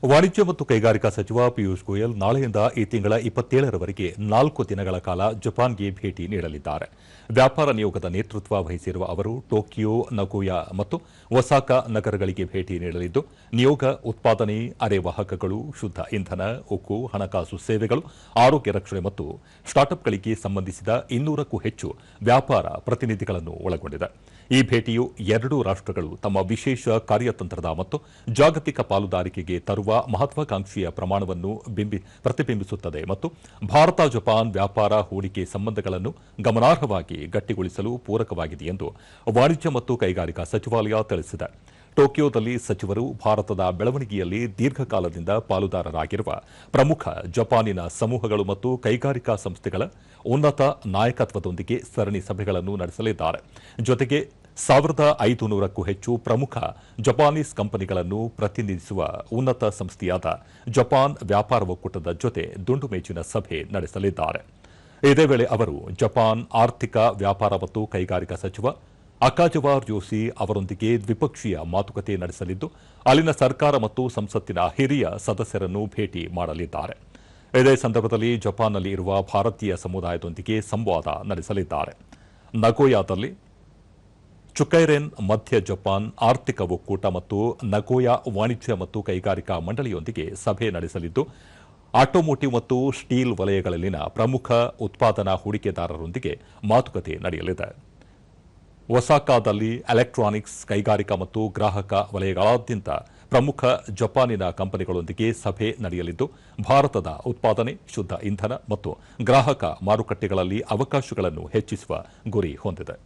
ವಾಣಿಜ್ಯ ಮತ್ತು ಕೈಗಾರಿಕಾ ಸಚಿವ ಪಿಯೂಷ್ ಗೋಯಲ್ ನಾಳೆಯಿಂದ ಈ ತಿಂಗಳ 27ರವರೆಗೆ 4 ದಿನಗಳ ಕಾಲ ಜಪಾನ್ಗೆ ಭೇಟಿ ನೀಡಲಿದ್ದಾರೆ. ವ್ಯಾಪಾರ ನಿಯೋಗದ ನೇತೃತ್ವ ವಹಿಸಿರುವ ಅವರು ಟೋಕಿಯೋ, ನಗೋಯಾ ಮತ್ತು ಒಸಾಕಾ ನಗರಗಳಿಗೆ ಭೇಟಿ ನೀಡಲಿದ್ದು, ನಿಯೋಗ ಉತ್ಪಾದನೆ, ಅರೆವಾಹಕಗಳು, ಶುದ್ಧ ಇಂಧನ, ಉಕ್ಕು, ಹಣಕಾಸು ಸೇವೆಗಳು, ಆರೋಗ್ಯ ರಕ್ಷಣೆ ಮತ್ತು ಸ್ಟಾರ್ಟ್ಅಪ್ಗಳಿಗೆ ಸಂಬಂಧಿಸಿದ 200ಕ್ಕೂ ಹೆಚ್ಚು ವ್ಯಾಪಾರ ಪ್ರತಿನಿಧಿಗಳನ್ನು ಒಳಗೊಂಡಿದೆ. ಈ ಭೇಟಿಯು ಎರಡೂ ರಾಷ್ಟ್ರಗಳು ತಮ್ಮ ವಿಶೇಷ ಕಾರ್ಯತಂತ್ರದ ಮತ್ತು ಜಾಗತಿಕ ಪಾಲುದಾರಿಕೆಗೆ ತರುವ ಮಹತ್ವಾಕಾಂಕ್ಷೆಯ ಪ್ರಮಾಣವನ್ನು ಪ್ರತಿಬಿಂಬಿಸುತ್ತದೆ ಮತ್ತು ಭಾರತ ಜಪಾನ್ ವ್ಯಾಪಾರ ಹೂಡಿಕೆ ಸಂಬಂಧಗಳನ್ನು ಗಮನಾರ್ಹವಾಗಿ ಗಟ್ಟಿಗೊಳಿಸಲು ಪೂರಕವಾಗಿದೆ ಎಂದು ವಾಣಿಜ್ಯ ಮತ್ತು ಕೈಗಾರಿಕಾ ಸಚಿವಾಲಯ ತಿಳಿಸಿದೆ. ಟೋಕಿಯೋದಲ್ಲಿ ಸಚಿವರು ಭಾರತದ ಬೆಳವಣಿಗೆಯಲ್ಲಿ ದೀರ್ಘಕಾಲದಿಂದ ಪಾಲುದಾರರಾಗಿರುವ ಪ್ರಮುಖ ಜಪಾನಿನ ಸಮೂಹಗಳು ಮತ್ತು ಕೈಗಾರಿಕಾ ಸಂಸ್ಥೆಗಳ ಉನ್ನತ ನಾಯಕತ್ವದೊಂದಿಗೆ ಸರಣಿ ಸಭೆಗಳನ್ನು ನಡೆಸಲಿದ್ದಾರೆ. ಜೊತೆಗೆ 1500ಕ್ಕೂ ಹೆಚ್ಚು ಪ್ರಮುಖ ಜಪಾನೀಸ್ ಕಂಪನಿಗಳನ್ನು ಪ್ರತಿನಿಧಿಸುವ ಉನ್ನತ ಸಂಸ್ಥೆಯಾದ ಜಪಾನ್ ವ್ಯಾಪಾರ ಒಕ್ಕೂಟದ ಜೊತೆ ದುಂಡು ಮೇಜಿನ ಸಭೆ ನಡೆಸಲಿದ್ದಾರೆ. ಇದೇ ವೇಳೆ ಅವರು ಜಪಾನ್ ಆರ್ಥಿಕ ವ್ಯಾಪಾರ ಮತ್ತು ಕೈಗಾರಿಕಾ ಸಚಿವ ಅಕಾಜವಾ ರ್ಯೋಶಿ ಅವರೊಂದಿಗೆ ದ್ವಿಪಕ್ಷೀಯ ಮಾತುಕತೆ ನಡೆಸಲಿದ್ದು, ಅಲ್ಲಿನ ಸರ್ಕಾರ ಮತ್ತು ಸಂಸತ್ತಿನ ಹಿರಿಯ ಸದಸ್ಯರನ್ನು ಭೇಟಿ ಮಾಡಲಿದ್ದಾರೆ. ಇದೇ ಸಂದರ್ಭದಲ್ಲಿ ಜಪಾನ್ನಲ್ಲಿ ಇರುವ ಭಾರತೀಯ ಸಮುದಾಯದೊಂದಿಗೆ ಸಂವಾದ ನಡೆಸಲಿದ್ದಾರೆ. ನಗೋಯಾದಲ್ಲಿ ಚುಕೈರೆನ್ ಮಧ್ಯ ಜಪಾನ್ ಆರ್ಥಿಕ ಒಕ್ಕೂಟ ಮತ್ತು ನಗೋಯಾ ವಾಣಿಜ್ಯ ಮತ್ತು ಕೈಗಾರಿಕಾ ಮಂಡಳಿಯೊಂದಿಗೆ ಸಭೆ ನಡೆಸಲಿದ್ದು, ಆಟೋಮೋಟಿವ್ ಮತ್ತು ಸ್ಟೀಲ್ ವಲಯಗಳಲ್ಲಿನ ಪ್ರಮುಖ ಉತ್ಪಾದನಾ ಹೂಡಿಕೆದಾರರೊಂದಿಗೆ ಮಾತುಕತೆ ನಡೆಯಲಿದೆ. ಒಸಾಕಾದಲ್ಲಿ ಎಲೆಕ್ಟ್ರಾನಿಕ್ಸ್, ಕೈಗಾರಿಕಾ ಮತ್ತು ಗ್ರಾಹಕ ವಲಯಗಳಾದ್ಯಂತ ಪ್ರಮುಖ ಜಪಾನಿನ ಕಂಪನಿಗಳೊಂದಿಗೆ ಸಭೆ ನಡೆಯಲಿದ್ದು, ಭಾರತದ ಉತ್ಪಾದನೆ, ಶುದ್ಧ ಇಂಧನ ಮತ್ತು ಗ್ರಾಹಕ ಮಾರುಕಟ್ಟೆಗಳಲ್ಲಿ ಅವಕಾಶಗಳನ್ನು ಹೆಚ್ಚಿಸುವ ಗುರಿ ಹೊಂದಿದೆ.